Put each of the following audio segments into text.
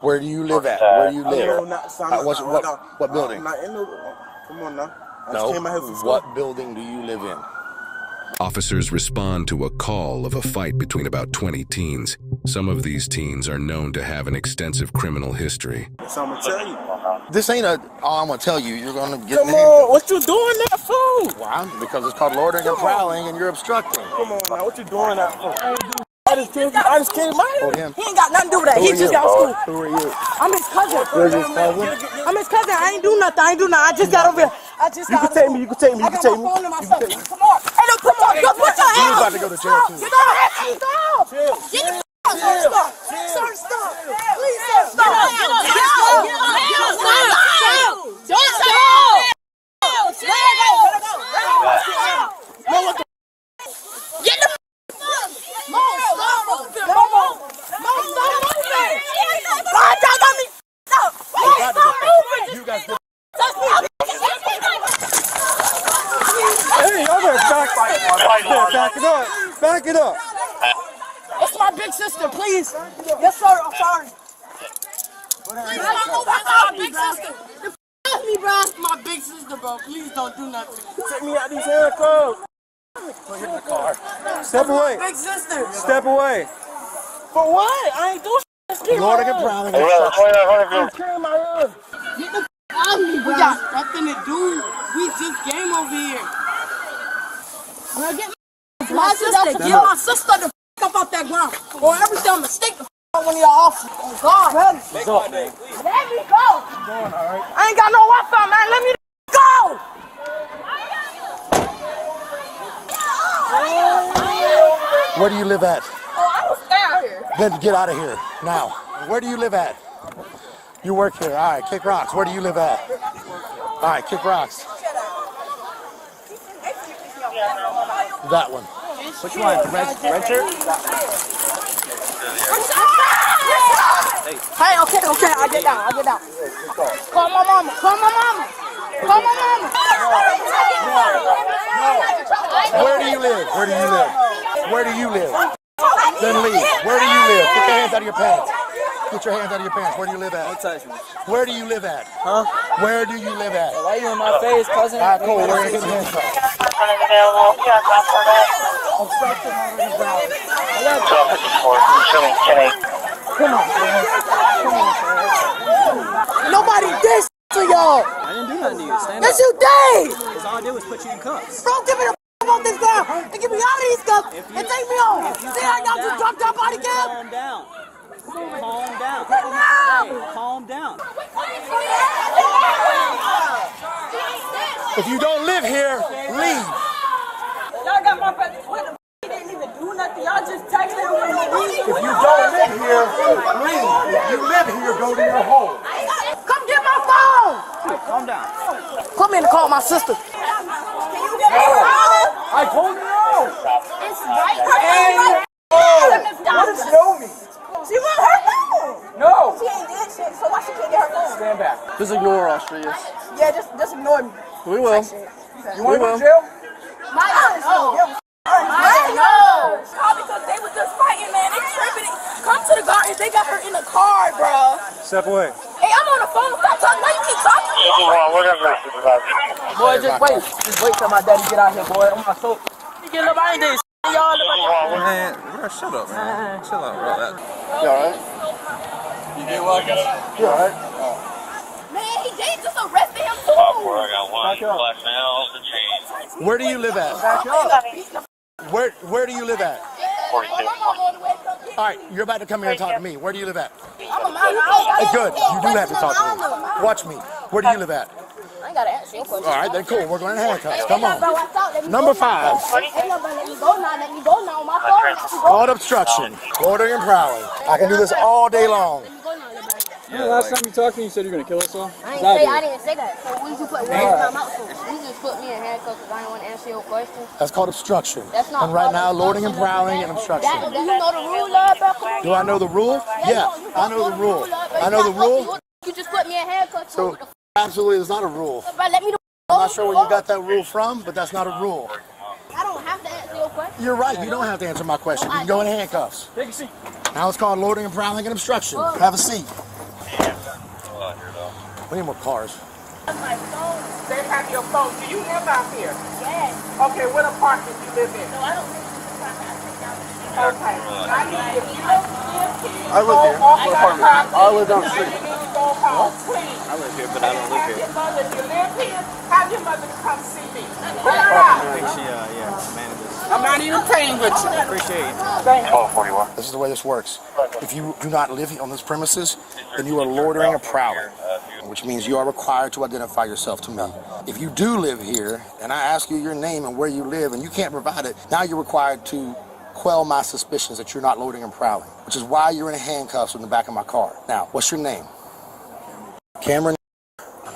Where do you live at? Where do you live? What building? I'm not in the, come on now. No. What building do you live in? Officers respond to a call of a fight between about 20 teens. Some of these teens are known to have an extensive criminal history. So I'm gonna tell you. This ain't a. Oh, I'm gonna tell you. You're gonna get. Come on, what you doing that for? Well, because it's called loitering and prowling, and you're obstructing. Come on now, what you doing that for? I just came out here. He ain't got nothing to do with that. He just got school. Who are you? I'm his cousin. You're his cousin? I'm his cousin. I ain't do nothing. I just got over here. You can take me. You can take me. I got my phone and my stuff. Come on. Hey, look, come on. Go put your hands. You're about to go to jail too. Get up. Get the stop. Sir, stop. Please, sir, stop. Get up. Don't stop. Let her go. Get the Hey, y'all better back it up. It's my big sister, please. Yes, sir. I'm sorry. That's my big sister. Me, bro. My big sister, bro. Please don't do nothing. Take me out these handcuffs. Put him in the car. Step away. Big sister. Step away. For what? I ain't do shit. Loitering and prowling. I'm carrying my hood. Get the out of me, bro. We got nothing to do. We just game over here. Now get my sister. Get my sister the up off that ground. Or every time I stick the out one of y'all officers. Oh, God. Let me go. I ain't got no Wi-Fi, man. Let me go. Where do you live at? Oh, I will stay out here. Then get out of here now. Where do you live at? You work here. All right, kick rocks. Where do you live at? All right, kick rocks. That one. Which one? The red shirt? Hey, okay, I get down. Call my mama. Where do you live? Then leave. Where do you live? Get your hands out of your pants. Where do you live at? Don't touch me. Where do you live at? Huh? Where do you live at? Why you in my face, cousin? All right, cool. Where are you getting hands from? Come on. Nobody did to y'all. I didn't do nothing to you. Stand Yes, up. you did. Because all I did was put you in cuffs. Bro, give me the off this ground and get me out of these cuffs and take me home. See how y'all just dropped our body cam? Calm down. Calm down. Calm down. If you don't live here, leave. Y'all got my brother. He didn't even do nothing. Y'all just texted him when he leave. If you don't live here, leave. If you live here, go to your home. Come get my phone. Calm down. Come in and call my sister. I told you no. It's right. What does no mean? She want her phone. No. She ain't did shit, so why she can't get her phone? Stand back. Just ignore Austrias. Yeah, just ignore me. We will. You want to go to jail? I know. Because they was just fighting, man. They tripping. Come to the garden. They got her in the car, bro. Step away. Hey, I'm on the phone. Stop talking. Why you keep talking? Boy, just wait till my daddy get out here, boy. I'm my soul. You get up, I ain't doing shit, y'all. Man, bro, shut up, man. Chill out, bro. You alright? You alright? Man, they just arrested him too. I got one flash now off the chain. Where do you live at? Where do you live at? 42. All right, you're about to come here and talk to me. Where do you live at? I'm a man. Good. You do have to talk to me. Watch me. Where do you live at? I ain't gotta answer your question. All right, then cool. We're going to handcuffs. Come on. Number 5. Let me go now. My phone. Called obstruction. Loitering and prowling. I can do this all day long. Yeah, last time you talked to me, you said you were going to kill us all. I didn't say that. So when you put words in my mouth, you just put me in handcuffs because I didn't want to answer your question. That's called obstruction. That's not And right called now, loitering and obstruction. prowling and obstruction. Do you know the rule, bro? Do I know the rule? Yeah, I know the rule. I know the rule. You just put me in handcuffs. So, absolutely, it's not a rule. Bro, let me know. I'm not sure where you got that rule from, but that's not a rule. I don't have to answer your question. You're right. You don't have to answer my question. You can go in handcuffs. Take a seat. Now it's called loitering and prowling and obstruction. Have a seat. We need more cars. They have your phone. Do you live out here? Yes. Okay, what apartment do you live in? No, I don't think Okay. I need, if you don't live here, I live here. go off What my apartment? property. I live down the street. You need to go home, please. I live here, but I don't live Have here. your mother, if you live here, have your mother to come see me. Put her out. I think she, manages. I'm not even playing with you. Appreciate it. Thank you. Oh, 41. This is the way this works. If you do not live on this premises, then you are loitering or prowling, which means you are required to identify yourself to me. If you do live here, and I ask you your name and where you live, and you can't provide it, now you're required to quell my suspicions that you're not loitering and prowling, which is why you're in handcuffs in the back of my car. Now, what's your name? Cameron.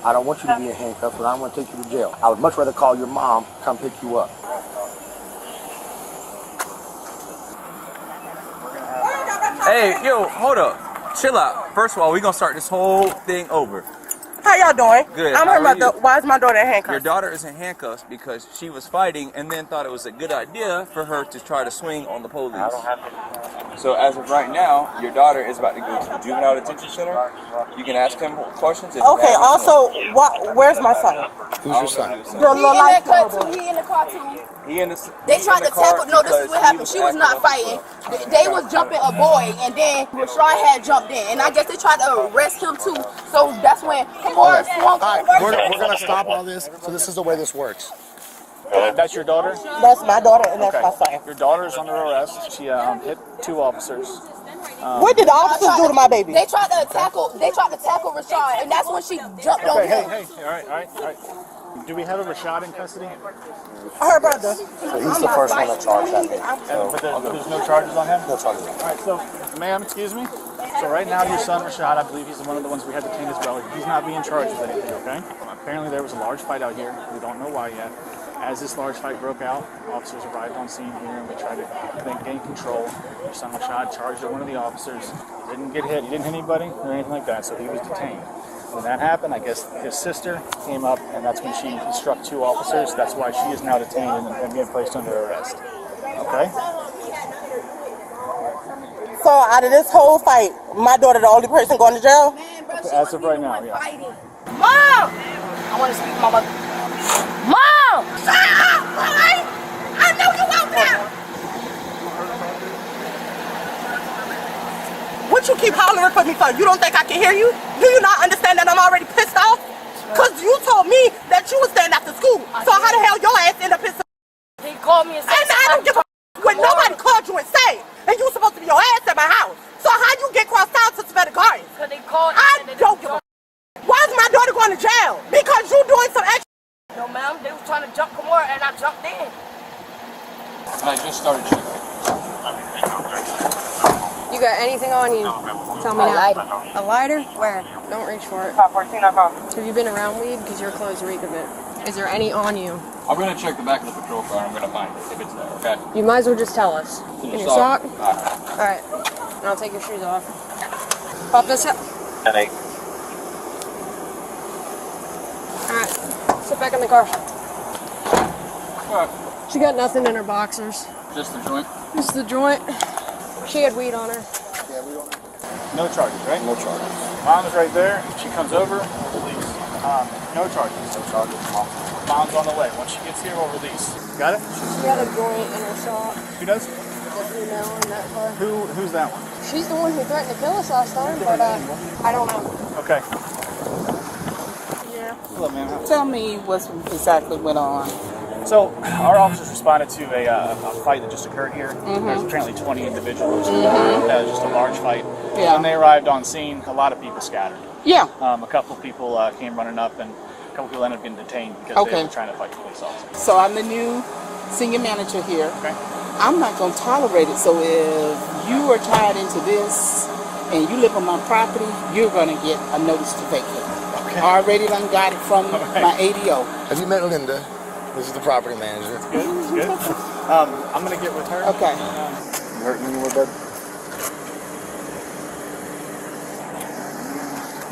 I don't want you to be in handcuffs, but I don't want to take you to jail. I would much rather call your mom, come pick you up. Hey, yo, hold up. Chill out. First of all, we're going to start this whole thing over. How y'all doing? Good. I'm How her are mother. you? Why is my daughter in Your handcuffs? daughter is in handcuffs because she was fighting and then thought it was a good idea for her to try to swing on the police. So as of right now, your daughter is about to go to the juvenile detention center. You can ask him questions. If you Okay, have also, where's my son? Who's your son? Your little light car too. He in the car too. He in the, They he's tried in to the car tackle. No, this is because what happened. She was acting not up. fighting. They was jumping a boy, and then Rashad had jumped in, and I guess they tried to arrest him too. So that's when Kamora swung. All right, we're going to stop all this. So this is the way this works. That's your daughter? That's my daughter, and that's my son. Your daughter is under arrest. She hit 2 officers. What did the officers do to my baby? They tried to tackle Rashad, and that's when she jumped on him. Hey, all right. Do we have a Rashad in custody? Her brother. So he's the first one that charged that man. But there's no charges on him? No charges. All right, so, ma'am, excuse me. So right now, your son, Rashad, I believe he's one of the ones we had detained as well. He's not being charged with anything, okay? Apparently, there was a large fight out here. We don't know why yet. As this large fight broke out, officers arrived on scene here, and we tried to gain control. Your son, Rashad, charged at one of the officers. He didn't get hit. He didn't hit anybody or anything like that, so he was detained. When that happened, I guess his sister came up, and that's when she struck 2 officers. That's why she is now detained and being placed under arrest. Okay? So out of this whole fight, my daughter the only person going to jail? As of right now, yeah. Mom! I want to speak to my mother. Mom! Shut up, boy! I know you out there! What you keep hollering for me for? You don't think I can hear you? Do you not understand that I'm already pissed off? Because you told me that you would stand after school. So how the hell your ass end up pissed off? He called me and said, And I don't give a when nobody called you and say, and you supposed to be your ass at my house. So how you get crossed out to Savannah Gardens? because they called I don't give a why is my daughter going to jail? Because you doing some extra. No, ma'am, they was trying to jump Kamora, and I jumped in. I just started shooting. You got anything on you? Tell me now. lighter. A lighter? Where? Don't reach for it. 14, I found. Have you been around weed? Because your clothes reek of it. Is there any on you? I'm going to check the back of the patrol car. I'm going to find it if it's there, okay? You might as well just tell us. In In your your sock? sock? Alright. And I'll take your shoes off. Pop this up. Headache. Alright. Sit back in the car. What? She got nothing in her boxers. Just the joint? Just the joint. She had weed on her. No charges, right? No charges. Mom's right there. She comes over, we'll release. No charges. No charges. Mom's on the way. Once she gets here, we'll release. Got it? She had a joint in her sock. Who does? The female in that car. Who's that one? She's the one who threatened to kill us last time, but I don't know. Okay. Yeah. Hello, ma'am. Tell me what exactly went on. So, our officers responded to a fight that just occurred here. There's apparently 20 individuals. Just a large fight. Yeah. When they arrived on scene, a lot of people scattered. Yeah. A couple of people came running up, and a couple people ended up getting detained because they were trying to fight police officers. So I'm the new senior manager here. Okay. I'm not going to tolerate it. So if you are tied into this and you live on my property, you're going to get a notice to vacate. Okay. I already done got it from my ADO. Have you met Linda? This is the property manager. Good. It's good. I'm going to get with her. Okay. You hurting anywhere, baby?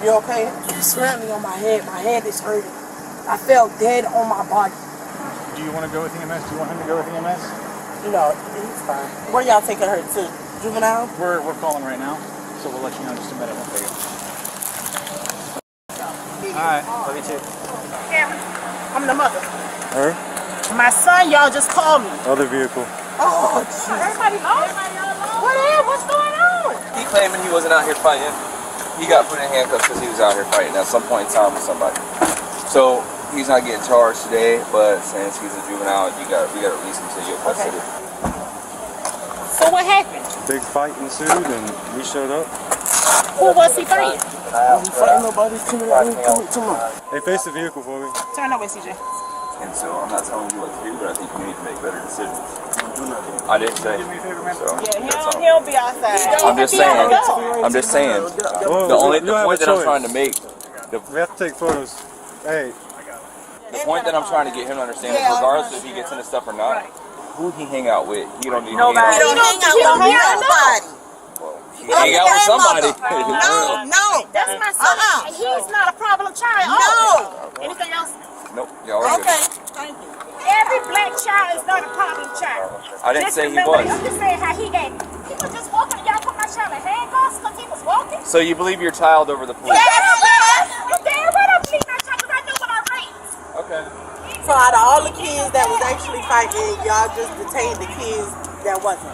You okay? You slammed me on my head. My head is hurting. I fell dead on my body. Do you want to go with EMS? Do you want him to go with EMS? No, he's fine. Where y'all taking her to? Juvenile? We're calling right now, so we'll let you know in just a minute once they go. Alright, love you too. Cameron, I'm the mother. Her? My son, y'all just called me. Other vehicle. Oh, everybody lost? What is? What's going on? He claiming he wasn't out here fighting. He got put in handcuffs because he was out here fighting at some point in time with somebody. So he's not getting charged today, but since he's a juvenile, we got to release him to your custody. So what happened? Big fight ensued and we showed up. Who was he fighting? He fighting nobody. Come on. They faced the vehicle for me. Turn that way, CJ. And so I'm not telling you what to do, but I think you need to make better decisions. I didn't say. So He'll be outside. I'm just saying. The point that I'm trying to make. We have to take photos. Hey. The point that I'm trying to get him to understand is regardless if he gets into stuff or not, who he hang out with, he don't need to hang out with. He don't hang out with nobody. He hang out with somebody. No. That's my son. He's not a problem child. No. Anything else? Nope. Y'all are good. Thank you. Every black child is not a problem child. I didn't say he was. I'm just saying how he was just walking and y'all put my child in handcuffs because he was walking. So you believe your child over the police? Yes. You damn right I believe my child because I knew what I raised. Okay. So out of all the kids that was actually fighting, y'all just detained the kids that wasn't.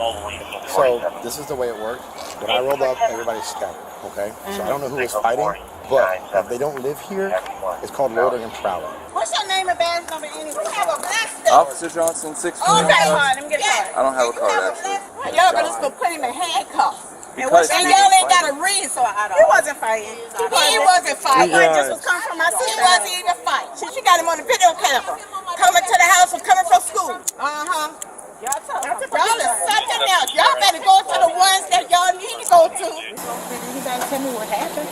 So this is the way it worked. When I rolled up, everybody scattered. Okay. So I don't know who was fighting, but if they don't live here, it's called loitering and prowling. What's your name and badge number anyway? You have a black Officer Johnson, 6. Okay, let me get a card. I don't have a card actually. Y'all gonna just go put him in handcuffs. Because And y'all ain't got a reason, so I don't. He wasn't fighting. He wasn't fighting. He just was coming from my sister. He wasn't even fighting. She got him on the video camera. Coming to the house and coming from school. Y'all is something else. Y'all better go to the ones that y'all need to go to. Did anybody tell me what happened?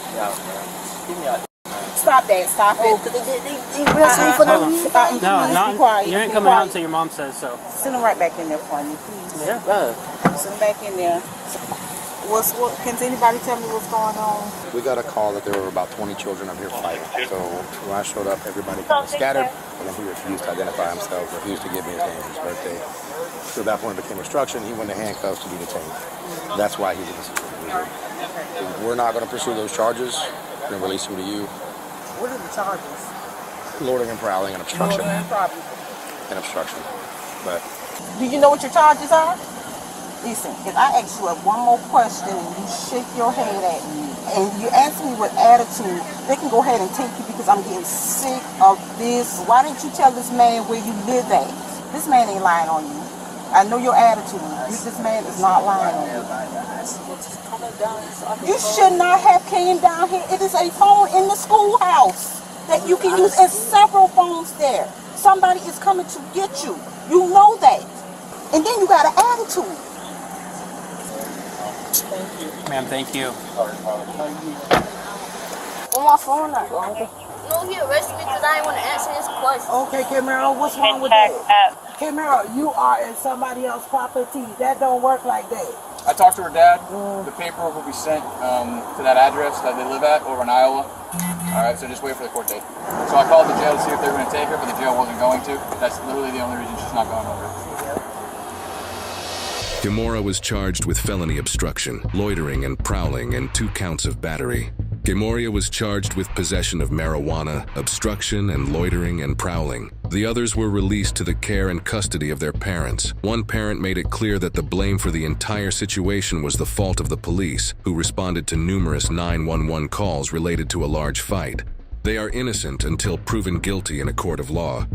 Stop that. Stop it. No, you ain't coming out until your mom says so. Send him right back in there for me, please. Yeah. Send him back in there. Can anybody tell me what's going on? We got a call that there were about 20 children up here fighting. So when I showed up, everybody kind of scattered, and then he refused to identify himself, refused to give me his name and his birthday. So at that point it became obstruction. He went to handcuffs to be detained. That's why he's in this situation. We're not going to pursue those charges. We're going to release him to you. What are the charges? Loitering and prowling and obstruction. And obstruction. But do you know what your charges are? Listen, if I ask you one more question and you shake your head at me and you answer me with attitude, they can go ahead and take you because I'm getting sick of this. Why didn't you tell this man where you live at? This man ain't lying on you. I know your attitude. This man is not lying on you. You should not have came down here. It is a phone in the schoolhouse that you can use and several phones there. Somebody is coming to get you. You know that. And then you got an attitude. Ma'am, thank you. On my phone, not wrong. No, he arrested me because I didn't want to answer his question. Okay, Camaro, what's wrong with that? Camaro, you are in somebody else's property. That don't work like that. I talked to her dad. The paperwork will be sent to that address that they live at over in Iowa. All right, so just wait for the court date. So I called the jail to see if they were going to take her, but the jail wasn't going to. That's literally the only reason she's not going over. Gamora was charged with felony obstruction, loitering and prowling, and 2 counts of battery. Gamoria was charged with possession of marijuana, obstruction, and loitering and prowling. The others were released to the care and custody of their parents. One parent made it clear that the blame for the entire situation was the fault of the police, who responded to numerous 911 calls related to a large fight. They are innocent until proven guilty in a court of law.